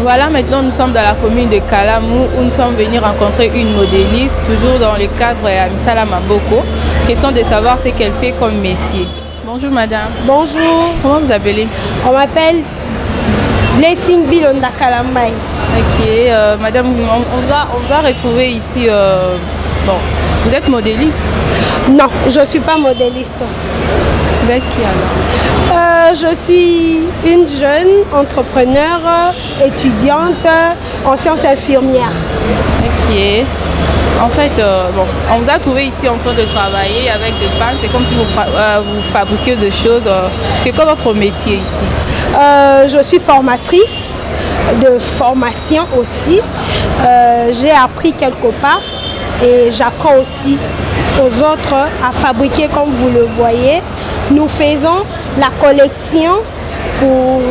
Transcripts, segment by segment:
Voilà, maintenant nous sommes dans la commune de Kalamou où nous sommes venus rencontrer une modéliste, toujours dans le cadre à Misala Maboko. Question de savoir ce qu'elle fait comme métier. Bonjour madame. Bonjour. Comment vous appelez? On m'appelle Blessing Bilonda Kalambay. Ok, madame, on va retrouver ici... bon, vous êtes modéliste? Non, je ne suis pas modéliste. Vous êtes qui alors? Je suis une jeune entrepreneur, étudiante en sciences infirmières. Ok. En fait, bon, on vous a trouvé ici en train de travailler avec des pannes. C'est comme si vous fabriquiez des choses. C'est quoi votre métier ici? Je suis formatrice de formation aussi. J'ai appris quelque part et j'apprends aussi aux autres à fabriquer comme vous le voyez. Nous faisons la collection pour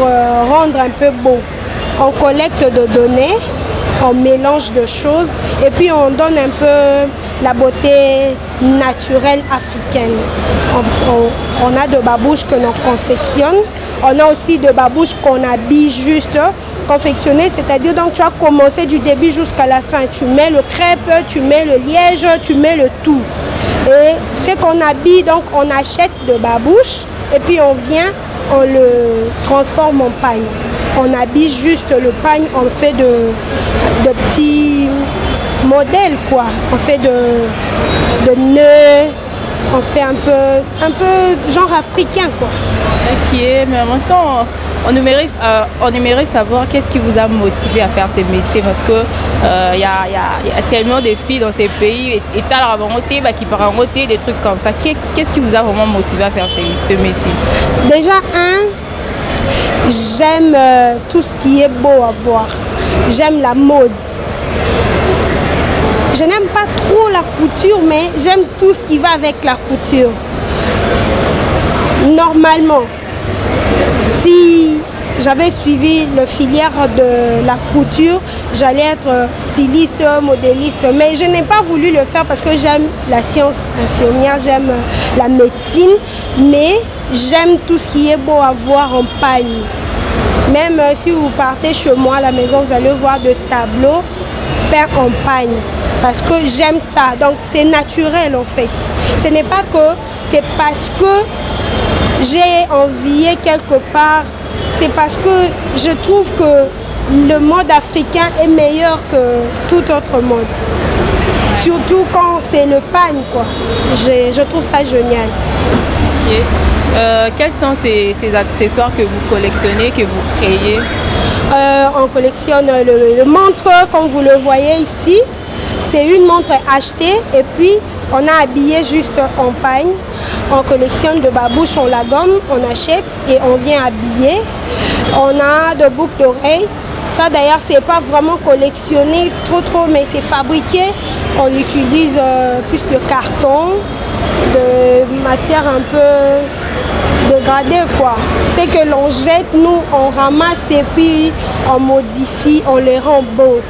rendre un peu beau. On collecte de données, on mélange de choses et puis on donne un peu la beauté naturelle africaine. On a de babouches que l'on confectionne. On a aussi de babouches qu'on habille juste confectionner, c'est-à-dire donc tu as commencé du début jusqu'à la fin. Tu mets le crêpe, tu mets le liège, tu mets le tout. Et ce qu'on habille, donc on achète de babouches et puis on vient, on le transforme en pagne. On habille juste le pagne, on fait de petits modèles quoi. On fait de nœuds, on fait un peu genre africain quoi. Ok, mais maintenant on aimerait savoir qu'est-ce qui vous a motivé à faire ces métiers parce que y a tellement de filles dans ces pays et t'as la qui part en des trucs comme ça. Qu'est-ce qui vous a vraiment motivé à faire ce métier? Déjà j'aime tout ce qui est beau à voir. J'aime la mode. Je n'aime pas trop la couture, mais j'aime tout ce qui va avec la couture. Normalement, si j'avais suivi la filière de la couture, j'allais être styliste, modéliste, mais je n'ai pas voulu le faire parce que j'aime la science infirmière, j'aime la médecine, mais j'aime tout ce qui est beau à voir en pagne. Même si vous partez chez moi à la maison, vous allez voir des tableaux peints en pagne. Parce que j'aime ça, donc c'est naturel en fait. Ce n'est pas que c'est parce que j'ai envié quelque part, c'est parce que je trouve que le mode africain est meilleur que tout autre mode. Surtout quand c'est le pagne quoi. Je trouve ça génial. Okay. Quels sont ces accessoires que vous collectionnez, que vous créez? On collectionne le montre comme vous le voyez ici. C'est une montre achetée et puis on a habillé juste en pagne. On collectionne de babouches, on la gomme, on achète et on vient habiller. On a de boucles d'oreilles. Ça d'ailleurs c'est pas vraiment collectionné trop mais c'est fabriqué. On utilise plus de carton, de matière un peu dégradée quoi. C'est que l'on jette, nous on ramasse et puis on modifie, on les rend beaux.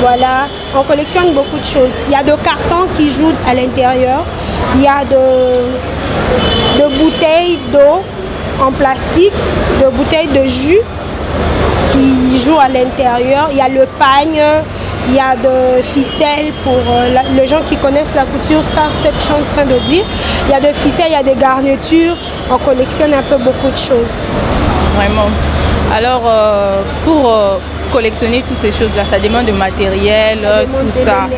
Voilà, on collectionne beaucoup de choses. Il y a de cartons qui jouent à l'intérieur. Il y a de bouteilles d'eau en plastique, de bouteilles de jus qui jouent à l'intérieur. Il y a le pagne, il y a de ficelles pour les gens qui connaissent la couture savent ce que je suis en train de dire. Il y a de ficelles, il y a des garnitures. On collectionne un peu beaucoup de choses. Vraiment. Alors, pour collectionner toutes ces choses-là, ça demande de matériel, tout ça.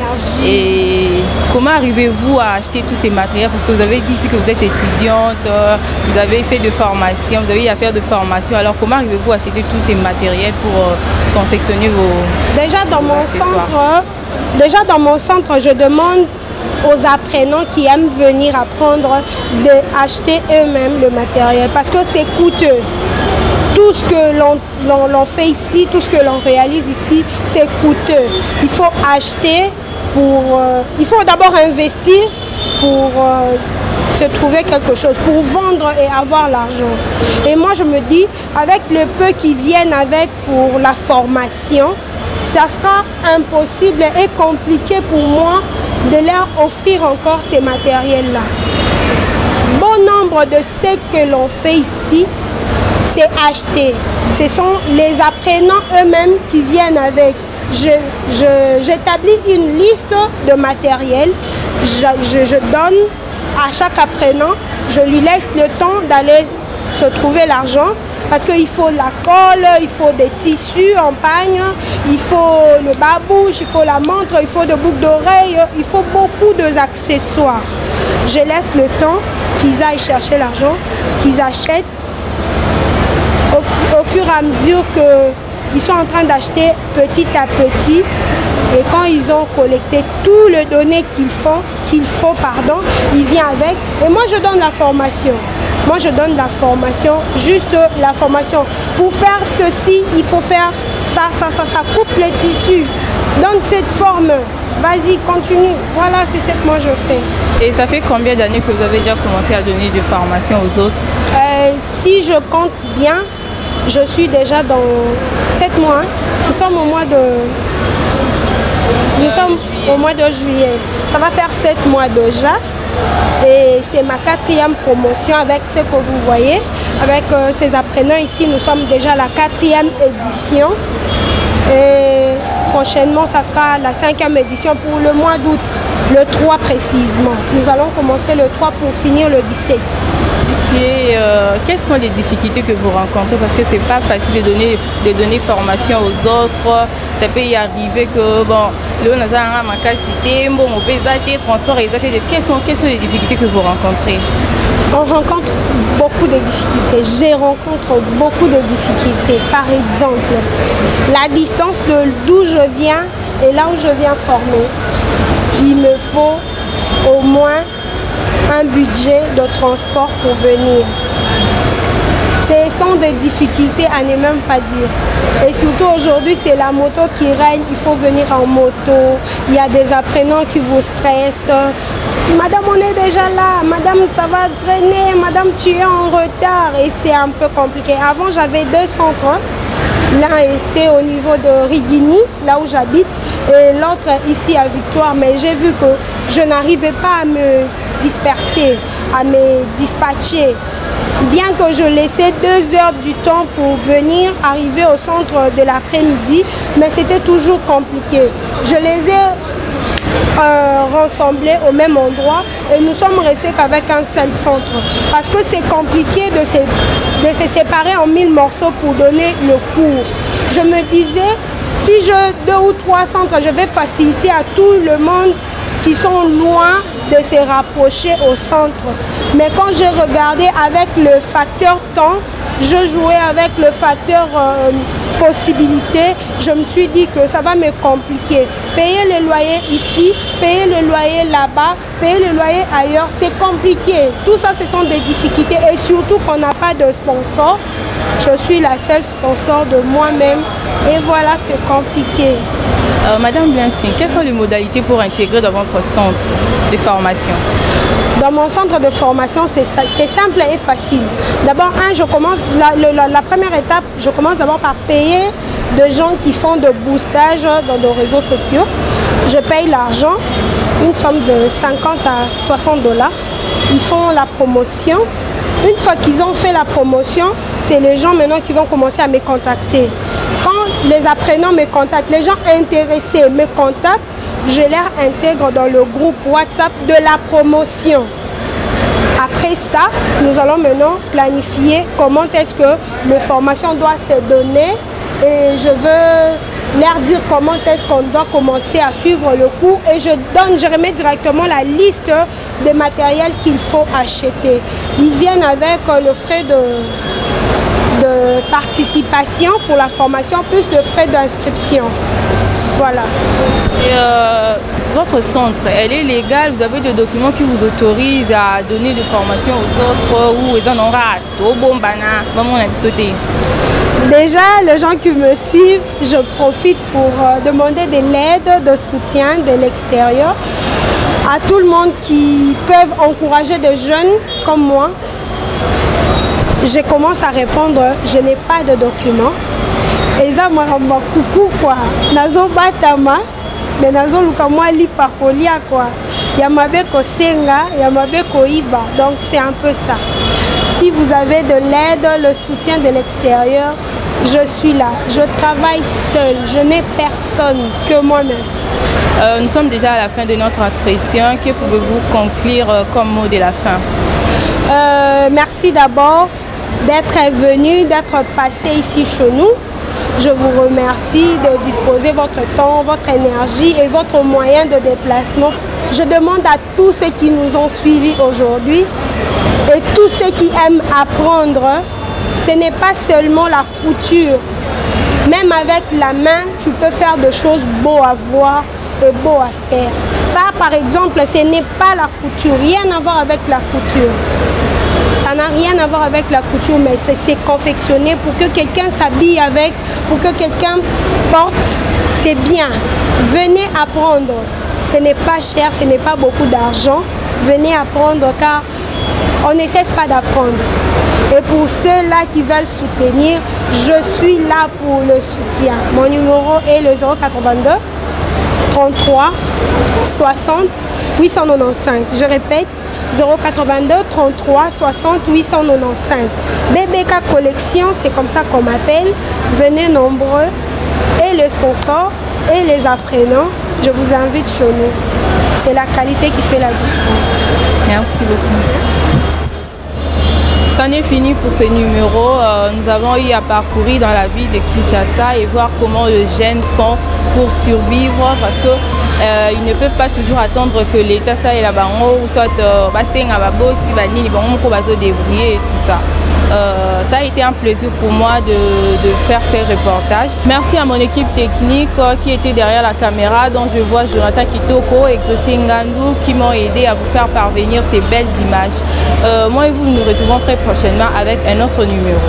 Et comment arrivez-vous à acheter tous ces matériels? Parce que vous avez dit ici que vous êtes étudiante, vous avez fait de formation, vous avez eu à faire de formation. Alors, comment arrivez-vous à acheter tous ces matériels pour confectionner vos Déjà dans mon centre, je demande aux apprenants qui aiment venir apprendre d'acheter eux-mêmes le matériel parce que c'est coûteux. Tout ce que l'on fait ici, tout ce que l'on réalise ici, c'est coûteux. Il faut acheter il faut d'abord investir pour se trouver quelque chose, pour vendre et avoir l'argent. Et moi je me dis, avec le peu qui viennent avec pour la formation, ça sera impossible et compliqué pour moi de leur offrir encore ces matériels-là. Bon nombre de ce que l'on fait ici c'est acheté. Ce sont les apprenants eux-mêmes qui viennent avec. J'établis une liste de matériel. Je donne à chaque apprenant, je lui laisse le temps d'aller se trouver l'argent. Parce qu'il faut la colle, il faut des tissus en pagne, il faut le babouche, il faut la montre, il faut des boucles d'oreilles, il faut beaucoup d'accessoires. Je laisse le temps qu'ils aillent chercher l'argent, qu'ils achètent au fur et à mesure qu'ils sont en train d'acheter petit à petit. Et quand ils ont collecté tout le données qu'il faut, il vient avec. Et moi, je donne la formation. Moi, je donne la formation, juste la formation. Pour faire ceci, il faut faire ça. Ça coupe les tissus. Donne cette forme. Vas-y, continue. Voilà, c'est ce que moi je fais. Et ça fait combien d'années que vous avez déjà commencé à donner des formations aux autres? Si je compte bien, je suis déjà dans 7 mois. Nous sommes au mois de juillet. Ça va faire 7 mois déjà. Et c'est ma 4e promotion avec ce que vous voyez. Avec ces apprenants ici, nous sommes déjà à la 4e édition. Et prochainement, ça sera la 5e édition pour le mois d'août, le 3 précisément. Nous allons commencer le 3 pour finir le 17. Et quelles sont les difficultés que vous rencontrez? Parce que c'est pas facile de donner formation aux autres. Ça peut y arriver que, bon, transport et quelles sont les difficultés que vous rencontrez? On rencontre beaucoup de difficultés. Je rencontre beaucoup de difficultés. Par exemple, la distance d'où je viens et là où je viens former. Il me faut au moins un budget de transport pour venir. Ce sont des difficultés à ne même pas dire. Et surtout aujourd'hui, c'est la moto qui règne. Il faut venir en moto. Il y a des apprenants qui vous stressent. Madame, on est déjà là. Madame, ça va traîner. Madame, tu es en retard. Et c'est un peu compliqué. Avant, j'avais 2 centres. L'un était au niveau de Rigini, là où j'habite, et l'autre ici à Victoire. Mais j'ai vu que je n'arrivais pas à me disperser, à me dispatcher. Bien que je laissais 2 heures du temps pour venir arriver au centre de l'après-midi, mais c'était toujours compliqué. Je les ai rassemblés au même endroit et nous sommes restés qu'avec un seul centre. Parce que c'est compliqué de se séparer en 1000 morceaux pour donner le cours. Je me disais, si je 2 ou 3 centres, je vais faciliter à tout le monde qui sont loin de se rapprocher au centre. Mais quand j'ai regardé avec le facteur temps, je jouais avec le facteur possibilité, je me suis dit que ça va me compliquer. Payer les loyers ici, payer les loyers là-bas, payer les loyers ailleurs, c'est compliqué. Tout ça, ce sont des difficultés et surtout qu'on n'a pas de sponsor. Je suis la seule sponsor de moi-même et voilà, c'est compliqué. Madame Bliansing, quelles sont les modalités pour intégrer dans votre centre de formation? Dans mon centre de formation, c'est simple et facile. D'abord, la première étape, je commence d'abord par payer des gens qui font de boostage dans nos réseaux sociaux. Je paye l'argent, une somme de 50 à 60 $. Ils font la promotion. Une fois qu'ils ont fait la promotion, c'est les gens maintenant qui vont commencer à me contacter. Quand les apprenants me contactent, les gens intéressés me contactent, je les intègre dans le groupe WhatsApp de la promotion. Après ça, nous allons maintenant planifier comment est-ce que les formations doivent se donner et je veux leur dire comment est-ce qu'on doit commencer à suivre le cours et je remets directement la liste des matériels qu'il faut acheter. Ils viennent avec le frais de participation pour la formation plus le frais d'inscription. Voilà. Et votre centre, elle est légale? Vous avez des documents qui vous autorisent à donner des formations aux autres ou ils en ont raté? Déjà, les gens qui me suivent, je profite pour demander de l'aide, de soutien de l'extérieur à tout le monde qui peuvent encourager des jeunes comme moi. Je commence à répondre, je n'ai pas de documents. Et ça m'a coucou quoi. Nazo batama, mais nazo lukamwa li pakolia quoi. Yamabe ko senga, yamabe ko iba. Donc c'est un peu ça. Si vous avez de l'aide, le soutien de l'extérieur, je suis là. Je travaille seule, je n'ai personne que moi-même. Nous sommes déjà à la fin de notre entretien. Que pouvez-vous conclure comme mot de la fin? Merci d'abord d'être venu, d'être passé ici chez nous. Je vous remercie de disposer votre temps, votre énergie et votre moyen de déplacement. Je demande à tous ceux qui nous ont suivis aujourd'hui et tous ceux qui aiment apprendre, ce n'est pas seulement la couture. Même avec la main, tu peux faire des choses beaux à voir et beaux à faire. Ça, par exemple, ce n'est pas la couture, rien à voir avec la couture. Ça n'a rien à voir avec la couture, mais c'est confectionné pour que quelqu'un s'habille avec, pour que quelqu'un porte. C'est bien. Venez apprendre. Ce n'est pas cher, ce n'est pas beaucoup d'argent. Venez apprendre car on ne cesse pas d'apprendre. Et pour ceux-là qui veulent soutenir, je suis là pour le soutien. Mon numéro est le 082 33 60 895. Je répète, 082 33 60 895. BBK Collection, c'est comme ça qu'on m'appelle. Venez nombreux. Et les sponsors et les apprenants, je vous invite chez nous. C'est la qualité qui fait la différence. Merci beaucoup. C'en est fini pour ce numéro. Nous avons eu à parcourir dans la ville de Kinshasa et voir comment les jeunes font pour survivre parce que ils ne peuvent pas toujours attendre que l'État ça et la bango ou soit débrouiller et tout ça. Ça a été un plaisir pour moi de faire ces reportages. Merci à mon équipe technique qui était derrière la caméra, dont je vois Jonathan Kitoko et Exaucé Ngandou qui m'ont aidé à vous faire parvenir ces belles images. Moi et vous nous retrouvons très prochainement avec un autre numéro.